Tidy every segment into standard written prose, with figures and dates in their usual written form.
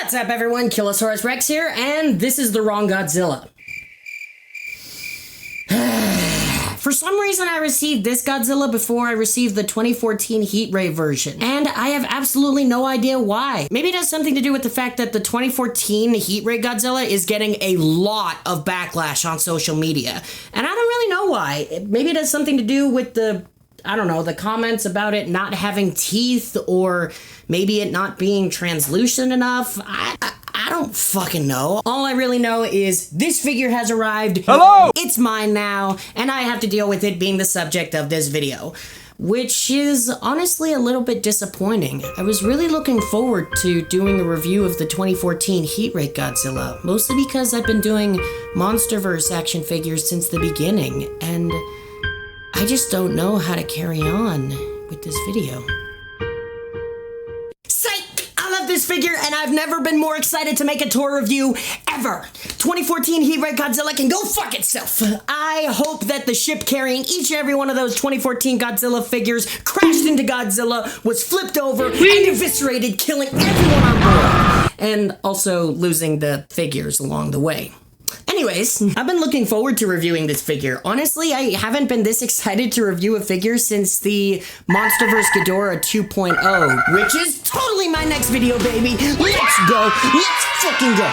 What's up everyone, Kilosaurus Rex here, and this is the wrong Godzilla. For some reason I received this Godzilla before I received the 2014 Heat Ray version, and I have absolutely no idea why. Maybe it has something to do with the fact that the 2014 Heat Ray Godzilla is getting a lot of backlash on social media, and I don't really know why. Maybe it has something to do with the comments about it not having teeth, or maybe it not being translucent enough. I don't fucking know. All I really know is this figure has arrived. Hello! It's mine now, and I have to deal with it being the subject of this video, which is honestly a little bit disappointing. I was really looking forward to doing a review of the 2014 Heat Ray Godzilla, mostly because I've been doing MonsterVerse action figures since the beginning, and I just don't know how to carry on with this video. Psych! I love this figure, and I've never been more excited to make a tour review ever. 2014 Heat Ray Godzilla can go fuck itself. I hope that the ship carrying each and every one of those 2014 Godzilla figures crashed into Godzilla, was flipped over, and eviscerated, killing everyone on board, and also losing the figures along the way. Anyways, I've been looking forward to reviewing this figure. Honestly, I haven't been this excited to review a figure since the MonsterVerse Ghidorah 2.0, which is totally my next video, baby. Let's go. Let's fucking go.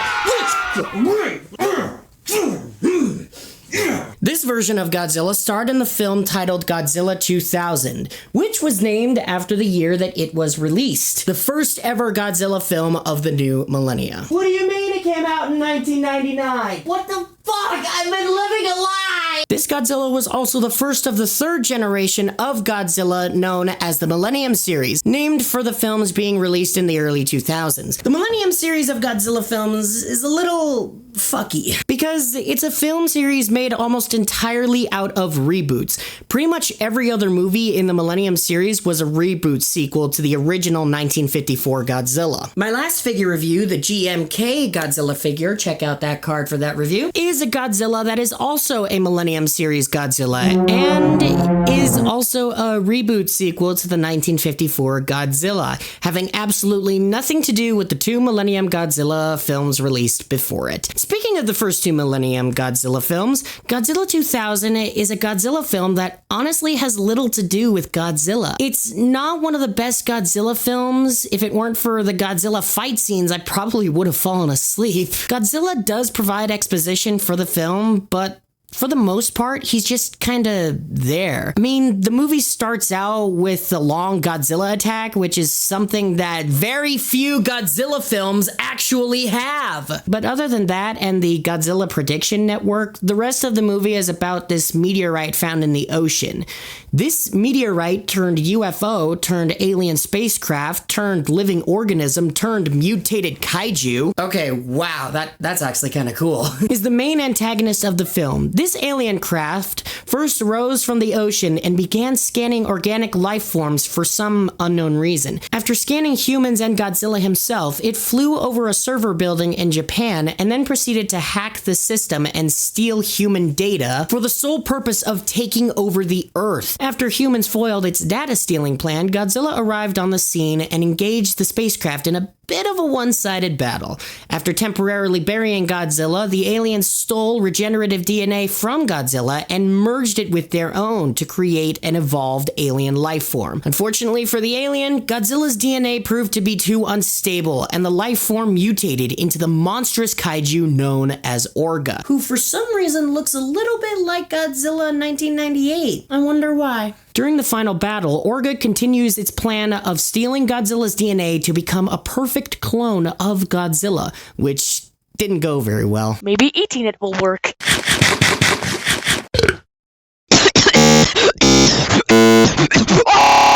This version of Godzilla starred in the film titled Godzilla 2000, which was named after the year that it was released, the first ever Godzilla film of the new millennia. What do you mean it came out in 1999? What the fuck? I've been living a lie! This Godzilla was also the first of the third generation of Godzilla known as the Millennium series, named for the films being released in the early 2000s. The Millennium series of Godzilla films is a little fucky, because it's a film series made almost entirely out of reboots. Pretty much every other movie in the Millennium series was a reboot sequel to the original 1954 Godzilla. My last figure review, the GMK Godzilla figure, check out that card for that review, is a Godzilla that is also a Millennium series Godzilla, and is also a reboot sequel to the 1954 Godzilla, having absolutely nothing to do with the two Millennium Godzilla films released before it. Speaking of the first two Millennium Godzilla films, Godzilla 2000 is a Godzilla film that honestly has little to do with Godzilla. It's not one of the best Godzilla films. If it weren't for the Godzilla fight scenes, I probably would have fallen asleep. Godzilla does provide exposition for the film, but for the most part, he's just kinda there. I mean, the movie starts out with the long Godzilla attack, which is something that very few Godzilla films actually have. But other than that and the Godzilla Prediction Network, the rest of the movie is about this meteorite found in the ocean. This meteorite turned UFO, turned alien spacecraft, turned living organism, turned mutated kaiju. Okay, wow, that's actually kinda cool. Is the main antagonist of the film. This alien craft first rose from the ocean and began scanning organic life forms for some unknown reason. After scanning humans and Godzilla himself, it flew over a server building in Japan and then proceeded to hack the system and steal human data for the sole purpose of taking over the Earth. After humans foiled its data stealing plan, Godzilla arrived on the scene and engaged the spacecraft in a bit of a one-sided battle. After temporarily burying Godzilla, the aliens stole regenerative DNA from Godzilla and merged it with their own to create an evolved alien life form. Unfortunately for the alien, Godzilla's DNA proved to be too unstable, and the life form mutated into the monstrous kaiju known as Orga, who for some reason looks a little bit like Godzilla in 1998. I wonder why. During the final battle, Orga continues its plan of stealing Godzilla's DNA to become a perfect clone of Godzilla, which didn't go very well. Maybe eating it will work.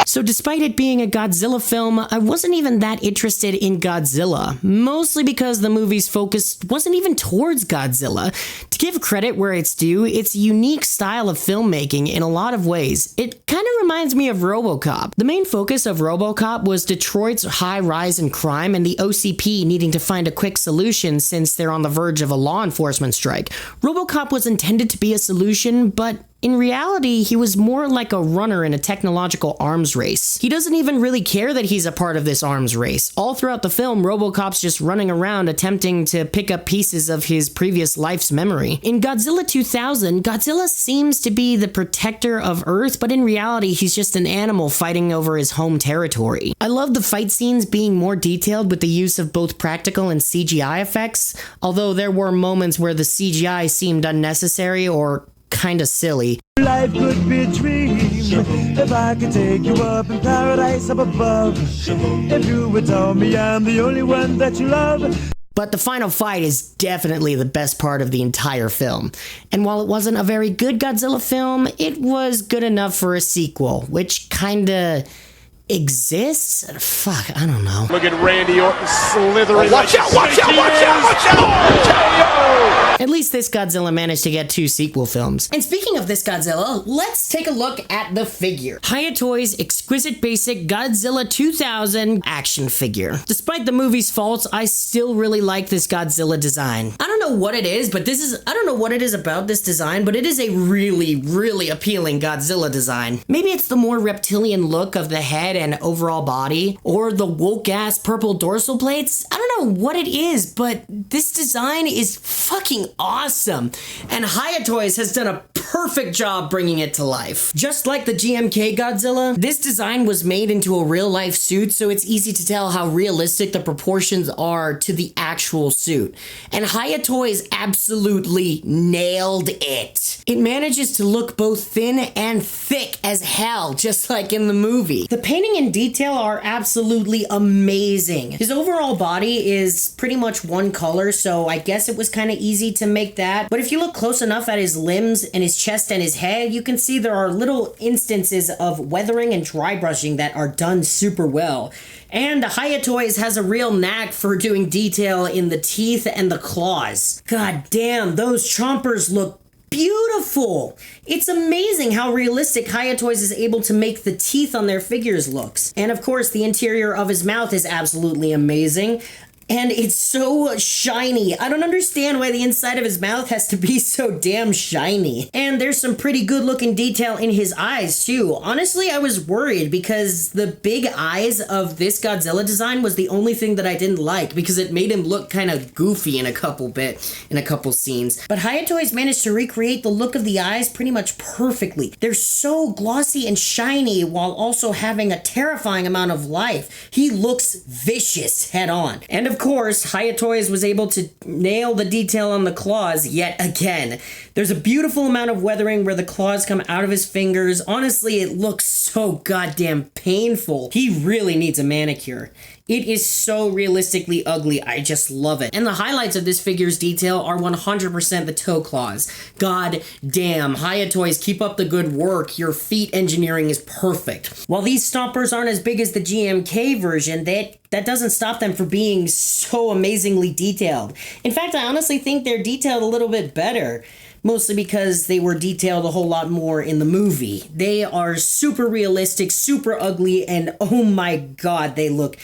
So despite it being a Godzilla film, I wasn't even that interested in Godzilla, mostly because the movie's focus wasn't even towards Godzilla. To give credit where it's due, its unique style of filmmaking in a lot of ways. It kind of reminds me of RoboCop. The main focus of RoboCop was Detroit's high rise in crime and the OCP needing to find a quick solution since they're on the verge of a law enforcement strike. RoboCop was intended to be a solution, but In reality, he was more like a runner in a technological arms race. He doesn't even really care that he's a part of this arms race. All throughout the film, RoboCop's just running around attempting to pick up pieces of his previous life's memory. In Godzilla 2000, Godzilla seems to be the protector of Earth, but in reality, he's just an animal fighting over his home territory. I love the fight scenes being more detailed with the use of both practical and CGI effects, although there were moments where the CGI seemed unnecessary or kinda silly. Life could be a dream if I could take you up in paradise up above. If you would tell me I'm the only one that you love. But the final fight is definitely the best part of the entire film. And while it wasn't a very good Godzilla film, it was good enough for a sequel, which kinda exists? Fuck, I don't know. Look at Randy Orton slithering. Watch out, watch out, watch out, watch out! At least this Godzilla managed to get 2 sequel films. And speaking of this Godzilla, let's take a look at the figure. HIYA Toys Exquisite Basic Godzilla 2000 action figure. Despite the movie's faults, I still really like this Godzilla design. I don't know what it is, but I don't know what it is about this design, but it is a really, really appealing Godzilla design. Maybe it's the more reptilian look of the head and overall body, or the woke-ass purple dorsal plates. I don't know what it is, but this design is fucking awesome, and HIYA Toys has done a perfect job bringing it to life. Just like the GMK Godzilla, this design was made into a real-life suit, so it's easy to tell how realistic the proportions are to the actual suit. And HIYA Toys absolutely nailed it. It manages to look both thin and thick as hell, just like in the movie. The painting and detail are absolutely amazing. His overall body is pretty much one color, so I guess it was kind of easy to make that. But if you look close enough at his limbs and his chest and his head, you can see there are little instances of weathering and dry brushing that are done super well. And HIYA Toys has a real knack for doing detail in the teeth and the claws. God damn, those chompers look beautiful. It's amazing how realistic HIYA Toys is able to make the teeth on their figures looks. And of course, the interior of his mouth is absolutely amazing. And it's so shiny. I don't understand why the inside of his mouth has to be so damn shiny. And there's some pretty good looking detail in his eyes too. Honestly, I was worried because the big eyes of this Godzilla design was the only thing that I didn't like because it made him look kind of goofy in a couple scenes. But HIYA Toys managed to recreate the look of the eyes pretty much perfectly. They're so glossy and shiny while also having a terrifying amount of life. He looks vicious head on. And of course, HIYA Toys was able to nail the detail on the claws yet again. There's a beautiful amount of weathering where the claws come out of his fingers. Honestly, it looks so goddamn painful. He really needs a manicure. It is so realistically ugly, I just love it. And the highlights of this figure's detail are 100% the toe claws. God damn, HIYA Toys, keep up the good work. Your feet engineering is perfect. While these stompers aren't as big as the GMK version, that doesn't stop them from being so amazingly detailed. In fact, I honestly think they're detailed a little bit better. Mostly because they were detailed a whole lot more in the movie. They are super realistic, super ugly, and oh my god, they look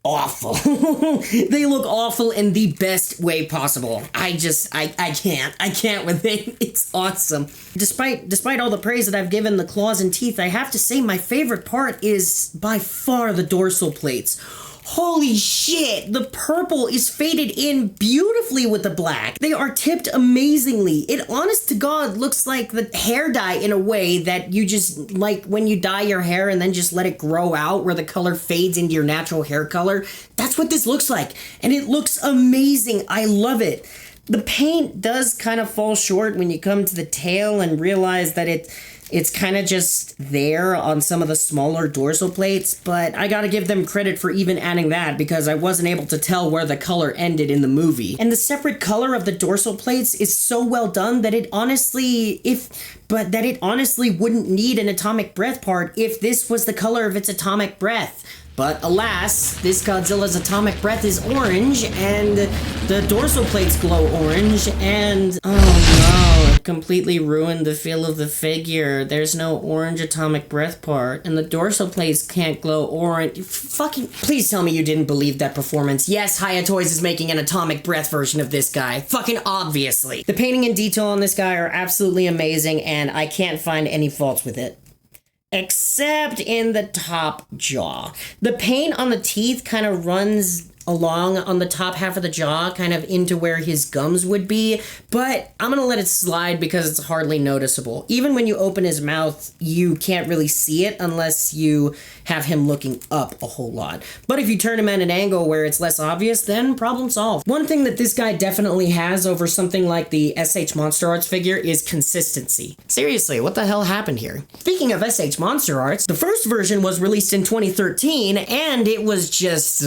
awful. They look awful in the best way possible. I can't with it. It's awesome. Despite all the praise that I've given the claws and teeth, I have to say my favorite part is by far the dorsal plates. Holy shit, the purple is faded in beautifully with the black. They are tipped amazingly. It, honest to God, looks like the hair dye in a way that you just, like when you dye your hair and then just let it grow out where the color fades into your natural hair color. That's what this looks like. And it looks amazing. I love it. The paint does kind of fall short when you come to the tail and realize that it's kind of just there on some of the smaller dorsal plates, but I gotta give them credit for even adding that because I wasn't able to tell where the color ended in the movie. And the separate color of the dorsal plates is so well done that it honestly wouldn't need an atomic breath part if this was the color of its atomic breath. But alas, this Godzilla's atomic breath is orange, and the dorsal plates glow orange, and oh no, Completely ruined the feel of the figure. There's no orange atomic breath part, and the dorsal plates can't glow orange. Fucking, please tell me you didn't believe that performance. Yes, HIYA Toys is making an atomic breath version of this guy. Fucking obviously. The painting and detail on this guy are absolutely amazing, and I can't find any faults with it. Except in the top jaw. The paint on the teeth kind of runs along on the top half of the jaw, kind of into where his gums would be, but I'm gonna let it slide because it's hardly noticeable. Even when you open his mouth, you can't really see it unless you have him looking up a whole lot. But if you turn him at an angle where it's less obvious, then problem solved. One thing that this guy definitely has over something like the SH Monster Arts figure is consistency. Seriously, what the hell happened here? Speaking of SH Monster Arts, the first version was released in 2013, and it was just...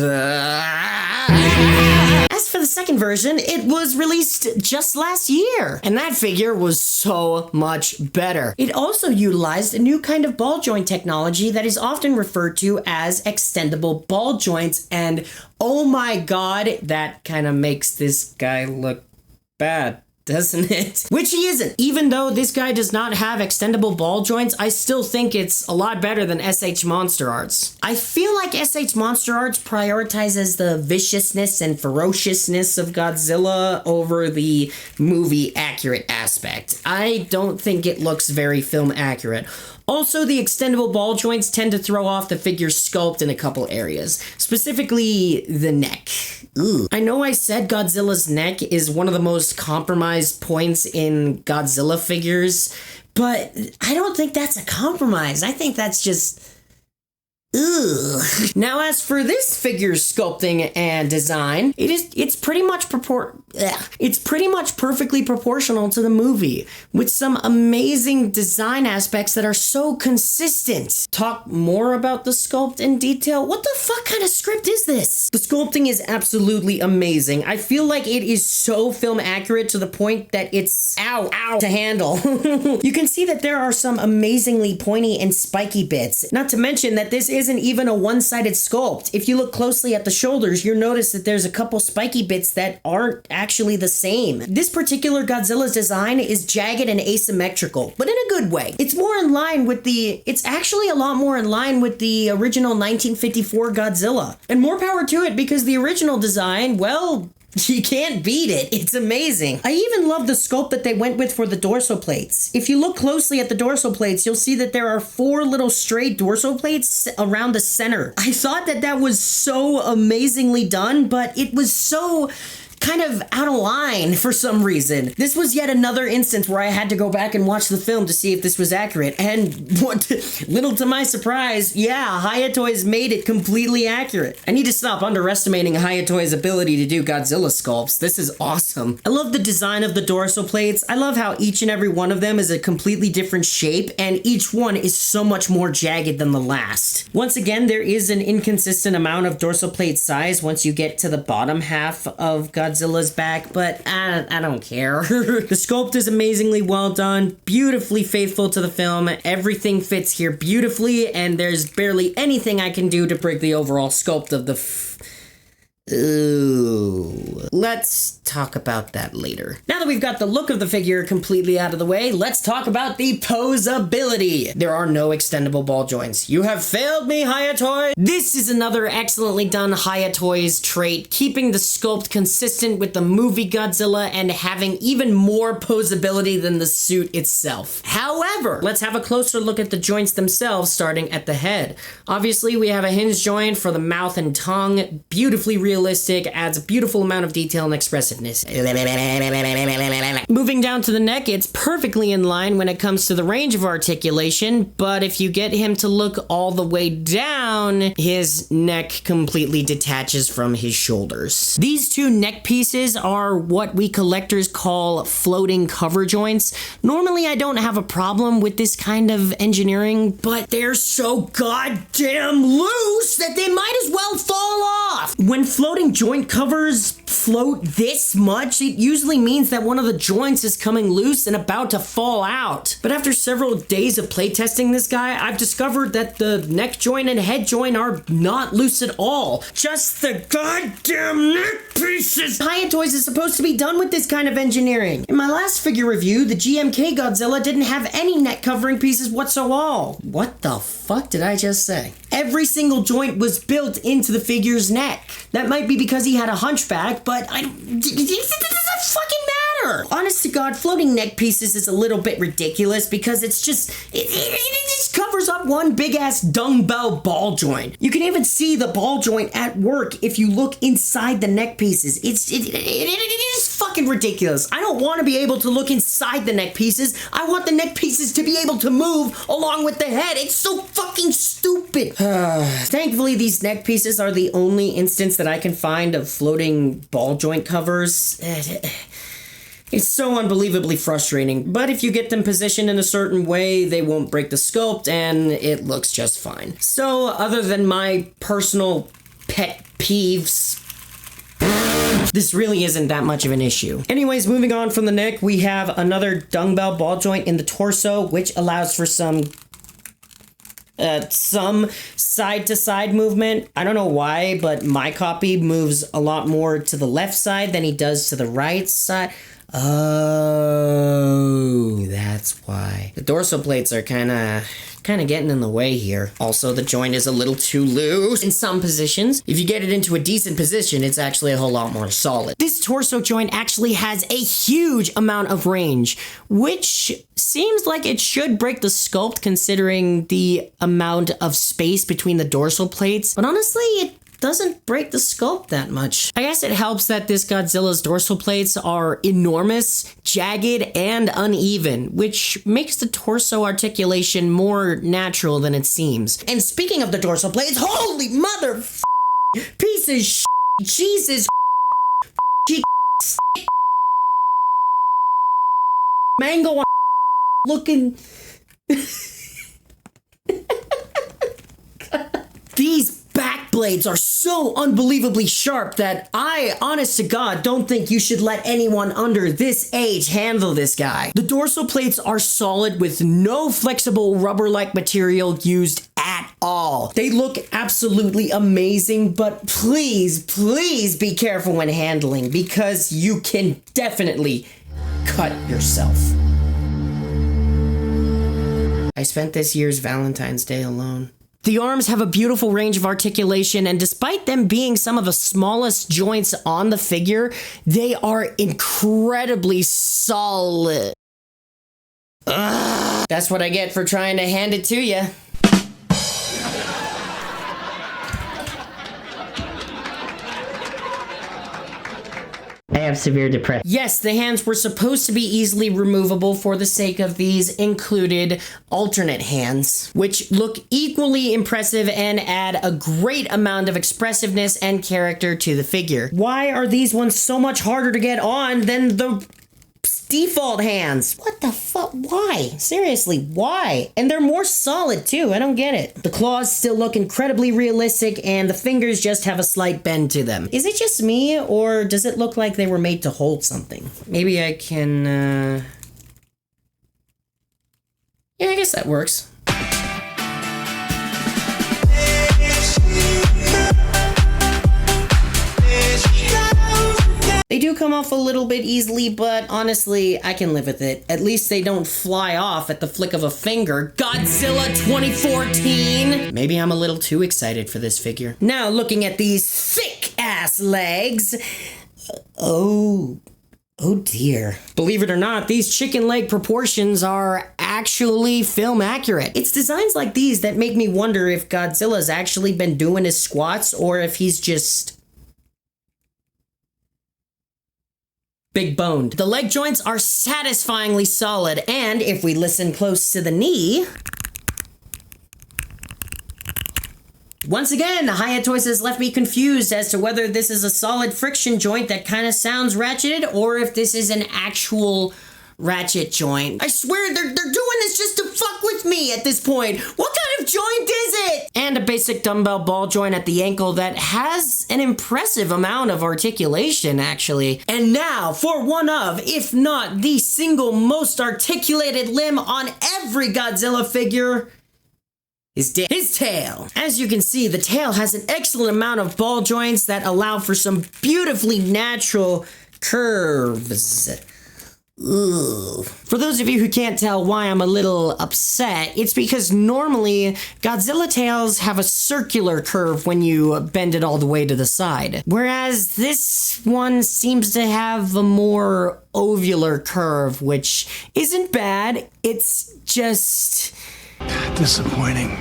As for the second version, it was released just last year, and that figure was so much better. It also utilized a new kind of ball joint technology that is often referred to as extendable ball joints, and oh my god, that kind of makes this guy look bad, doesn't it? Which he isn't. Even though this guy does not have extendable ball joints, I still think it's a lot better than SH Monster Arts. I feel like SH Monster Arts prioritizes the viciousness and ferociousness of Godzilla over the movie accurate aspect. I don't think it looks very film accurate. Also, the extendable ball joints tend to throw off the figure's sculpt in a couple areas, specifically the neck. Ooh. I know I said Godzilla's neck is one of the most compromised points in Godzilla figures, but I don't think that's a compromise. I think that's just... Ugh. Now, as for this figure's sculpting and design, it's pretty much perfectly proportional to the movie, with some amazing design aspects that are so consistent. Talk more about the sculpt in detail. What the fuck kind of script is this? The sculpting is absolutely amazing. I feel like it is so film accurate to the point that it's ow to handle. You can see that there are some amazingly pointy and spiky bits. Not to mention that this isn't even a one-sided sculpt. If you look closely at the shoulders, you'll notice that there's a couple spiky bits that aren't actually the same. This particular Godzilla's design is jagged and asymmetrical, but in a good way. It's actually a lot more in line with the original 1954 Godzilla. And more power to it, because the original design, well, you can't beat it. It's amazing. I even love the sculpt that they went with for the dorsal plates. If you look closely at the dorsal plates, you'll see that there are 4 little straight dorsal plates around the center. I thought that was so amazingly done, but it was so kind of out of line for some reason. This was yet another instance where I had to go back and watch the film to see if this was accurate, and little to my surprise, yeah, HIYA Toys made it completely accurate. I need to stop underestimating HIYA Toys' ability to do Godzilla sculpts. This is awesome. I love the design of the dorsal plates. I love how each and every one of them is a completely different shape, and each one is so much more jagged than the last. Once again, there is an inconsistent amount of dorsal plate size once you get to the bottom half of Godzilla's back, but I don't care. The sculpt is amazingly well done, beautifully faithful to the film. Everything fits here beautifully, and there's barely anything I can do to break the overall sculpt of the Ooh. Let's talk about that later. Now that we've got the look of the figure completely out of the way, let's talk about the poseability. There are no extendable ball joints. You have failed me, HIYA Toys. This is another excellently done HIYA Toys trait, keeping the sculpt consistent with the movie Godzilla and having even more poseability than the suit itself. However, let's have a closer look at the joints themselves, starting at the head. Obviously, we have a hinge joint for the mouth and tongue, beautifully realistic, adds a beautiful amount of detail and expressiveness. Moving down to the neck, it's perfectly in line when it comes to the range of articulation, but if you get him to look all the way down, his neck completely detaches from his shoulders. These two neck pieces are what we collectors call floating cover joints. Normally, I don't have a problem with this kind of engineering, but they're so goddamn loose that they might as well fall off. When floating joint covers float this much, it usually means that one of the joints is coming loose and about to fall out. But after several days of playtesting this guy, I've discovered that the neck joint and head joint are not loose at all. Just the goddamn neck pieces! HIYA Toys is supposed to be done with this kind of engineering. In my last figure review, the GMK Godzilla didn't have any neck covering pieces whatsoever. What the fuck did I just say? Every single joint was built into the figure's neck. That might be because he had a hunchback, but it doesn't fucking matter. Honest to God, floating neck pieces is a little bit ridiculous because it just covers up one big ass dumbbell ball joint. You can even see the ball joint at work if you look inside the neck pieces. It is fucking ridiculous. I don't want to be able to look inside the neck pieces. I want the neck pieces to be able to move along with the head. It's so fucking stupid. Thankfully, these neck pieces are the only instance that I can find of floating ball joint covers. It's so unbelievably frustrating, but if you get them positioned in a certain way, they won't break the sculpt, and it looks just fine. So, other than my personal pet peeves, this really isn't that much of an issue. Anyways, moving on from the neck, we have another dumbbell ball joint in the torso, which allows for some side-to-side movement. I don't know why, but my copy moves a lot more to the left side than he does to the right side. Oh, that's why. The dorsal plates are kind of getting in the way here. Also, the joint is a little too loose in some positions. If you get it into a decent position, it's actually a whole lot more solid. This torso joint actually has a huge amount of range, which seems like it should break the sculpt considering the amount of space between the dorsal plates. But honestly, it doesn't break the sculpt that much. I guess it helps that this Godzilla's dorsal plates are enormous, jagged, and uneven, which makes the torso articulation more natural than it seems. And speaking of the dorsal plates, holy mother pieces, Jesus, mango looking. These back blades are so unbelievably sharp that I, honest to God, don't think you should let anyone under this age handle this guy. The dorsal plates are solid with no flexible rubber-like material used at all. They look absolutely amazing, but please, please be careful when handling because you can definitely cut yourself. I spent this year's Valentine's Day alone. The arms have a beautiful range of articulation, and despite them being some of the smallest joints on the figure, they are incredibly solid. Ugh. That's what I get for trying to hand it to you. I have severe depression. Yes, the hands were supposed to be easily removable for the sake of these included alternate hands, which look equally impressive and add a great amount of expressiveness and character to the figure. Why are these ones so much harder to get on than the default hands? What the fuck? Why? Seriously, why? And they're more solid too. I don't get it. The claws still look incredibly realistic and the fingers just have a slight bend to them. Is it just me or does it look like they were made to hold something? Maybe I can, yeah, I guess that works. They do come off a little bit easily, but honestly, I can live with it. At least they don't fly off at the flick of a finger. Godzilla 2014! Maybe I'm a little too excited for this figure. Now, looking at these thick-ass legs. Oh dear. Believe it or not, these chicken leg proportions are actually film accurate. It's designs like these that make me wonder if Godzilla's actually been doing his squats or if he's just big boned. The leg joints are satisfyingly solid, and if we listen close to the knee, once again, HIYA Toys has left me confused as to whether this is a solid friction joint that kind of sounds ratcheted, or if this is an actual ratchet joint. I swear they're doing this just to fuck with me at this point. What kind of joint is it? And a basic dumbbell ball joint at the ankle that has an impressive amount of articulation, actually. And now for one of, if not the single most articulated limb on every Godzilla figure, his tail. As you can see, the tail has an excellent amount of ball joints that allow for some beautifully natural curves. Ooh. For those of you who can't tell why I'm a little upset, it's because normally Godzilla tails have a circular curve when you bend it all the way to the side. Whereas this one seems to have a more ovular curve, which isn't bad, it's just Disappointing.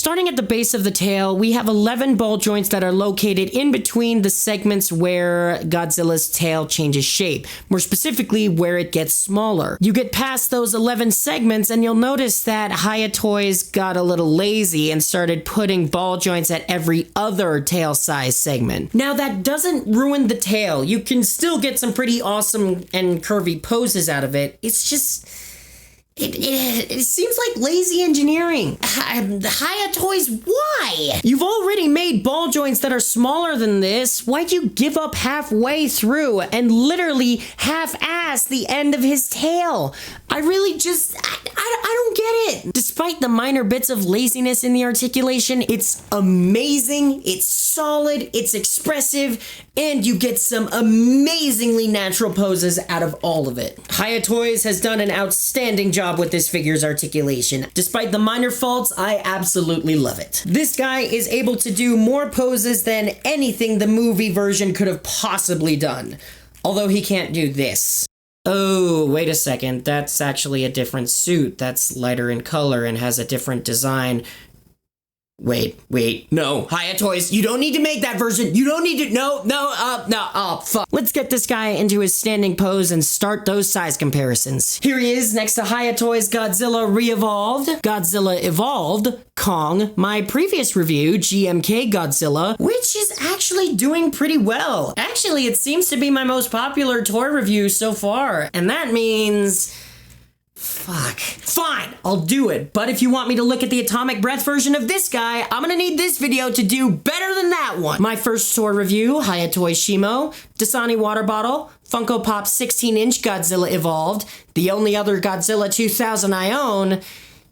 starting at the base of the tail, we have 11 ball joints that are located in between the segments where Godzilla's tail changes shape, more specifically where it gets smaller. You get past those 11 segments and you'll notice that HIYA Toys got a little lazy and started putting ball joints at every other tail size segment. Now that doesn't ruin the tail. You can still get some pretty awesome and curvy poses out of it. It's just... It seems like lazy engineering. HIYA Toys, why? You've already made ball joints that are smaller than this. Why'd you give up halfway through and literally half-ass the end of his tail? I really just... I don't get it. Despite the minor bits of laziness in the articulation, it's amazing, it's solid, it's expressive, and you get some amazingly natural poses out of all of it. HIYA Toys has done an outstanding job with this figure's articulation. Despite the minor faults, I absolutely love it. This guy is able to do more poses than anything the movie version could have possibly done. Although he can't do this. Oh, wait a second. That's actually a different suit. That's lighter in color and has a different design. Wait, no. HIYA Toys, you don't need to make that version. You don't need to, no, oh, fuck. Let's get this guy into his standing pose and start those size comparisons. Here he is next to HIYA Toys Godzilla Re-Evolved, Godzilla Evolved, Kong, my previous review, GMK Godzilla, which is actually doing pretty well. Actually, it seems to be my most popular toy review so far, and that means... Fuck. Fine, I'll do it. But if you want me to look at the atomic breath version of this guy, I'm gonna need this video to do better than that one. My first toy review, HIYA Toys Shimo, Dasani water bottle, Funko Pop 16-inch Godzilla Evolved, the only other Godzilla 2000 I own.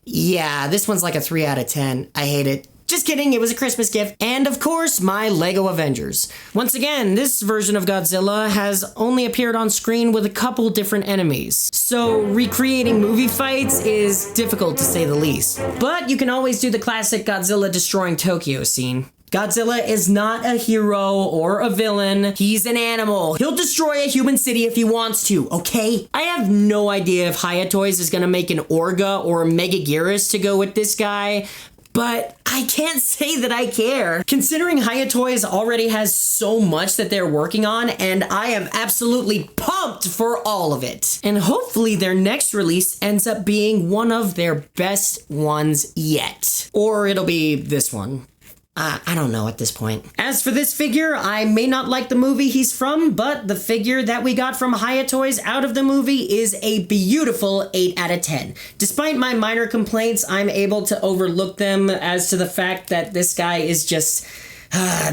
Yeah, this one's like a 3 out of 10. I hate it. Just kidding, it was a Christmas gift. And of course, my Lego Avengers. Once again, this version of Godzilla has only appeared on screen with a couple different enemies. So recreating movie fights is difficult to say the least. But you can always do the classic Godzilla destroying Tokyo scene. Godzilla is not a hero or a villain. He's an animal. He'll destroy a human city if he wants to, okay? I have no idea if HIYA Toys is gonna make an Orga or a Megaguirus to go with this guy, but I can't say that I care. Considering HIYA Toys already has so much that they're working on, and I am absolutely pumped for all of it. And hopefully their next release ends up being one of their best ones yet. Or it'll be this one. I don't know at this point. As for this figure, I may not like the movie he's from, but the figure that we got from HIYA Toys out of the movie is a beautiful 8 out of 10. Despite my minor complaints, I'm able to overlook them as to the fact that this guy is just...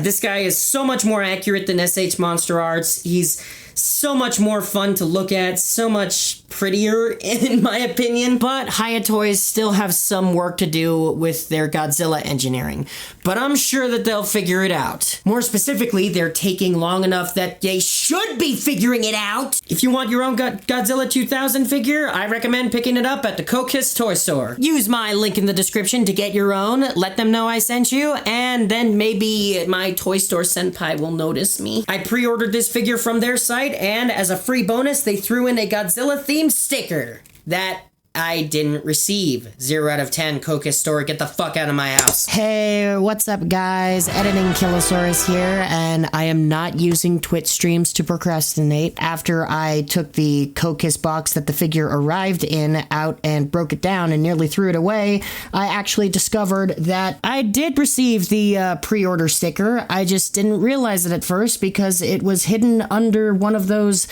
this guy is so much more accurate than SH Monster Arts. He's so much more fun to look at, so much prettier in my opinion. But HIYA Toys still have some work to do with their Godzilla engineering. But I'm sure that they'll figure it out. More specifically, they're taking long enough that they should be figuring it out. If you want your own Godzilla 2000 figure, I recommend picking it up at the Kokis Toy Store. Use my link in the description to get your own, let them know I sent you, and then maybe my Toy Store senpai will notice me. I pre-ordered this figure from their site, and as a free bonus, they threw in a Godzilla-themed sticker that I didn't receive. 0 out of 10, Kokis Store, get the fuck out of my house. Hey, what's up guys? Editing Kilosaurus here, and I am not using Twitch streams to procrastinate. After I took the Kokis box that the figure arrived in out and broke it down and nearly threw it away, I actually discovered that I did receive the pre-order sticker. I just didn't realize it at first because it was hidden under one of those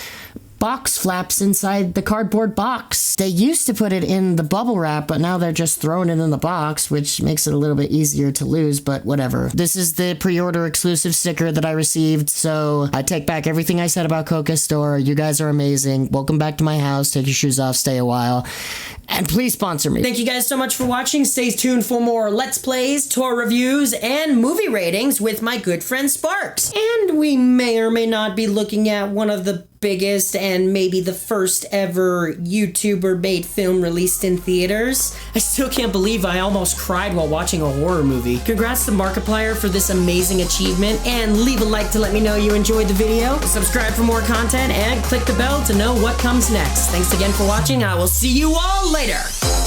box flaps inside the cardboard box. They used to put it in the bubble wrap, but now they're just throwing it in the box, which makes it a little bit easier to lose, but whatever. This is the pre-order exclusive sticker that I received, so I take back everything I said about Coca Store. You guys are amazing. Welcome back to my house. Take your shoes off, stay a while, and please sponsor me. Thank you guys so much for watching. Stay tuned for more Let's Plays, tour reviews, and movie ratings with my good friend Sparks. And we may or may not be looking at one of the biggest and maybe the first ever YouTuber made film released in theaters. I still can't believe I almost cried while watching a horror movie. Congrats to Markiplier for this amazing achievement, and leave a like to let me know you enjoyed the video. Subscribe for more content and click the bell to know what comes next. Thanks again for watching. I will see you all later.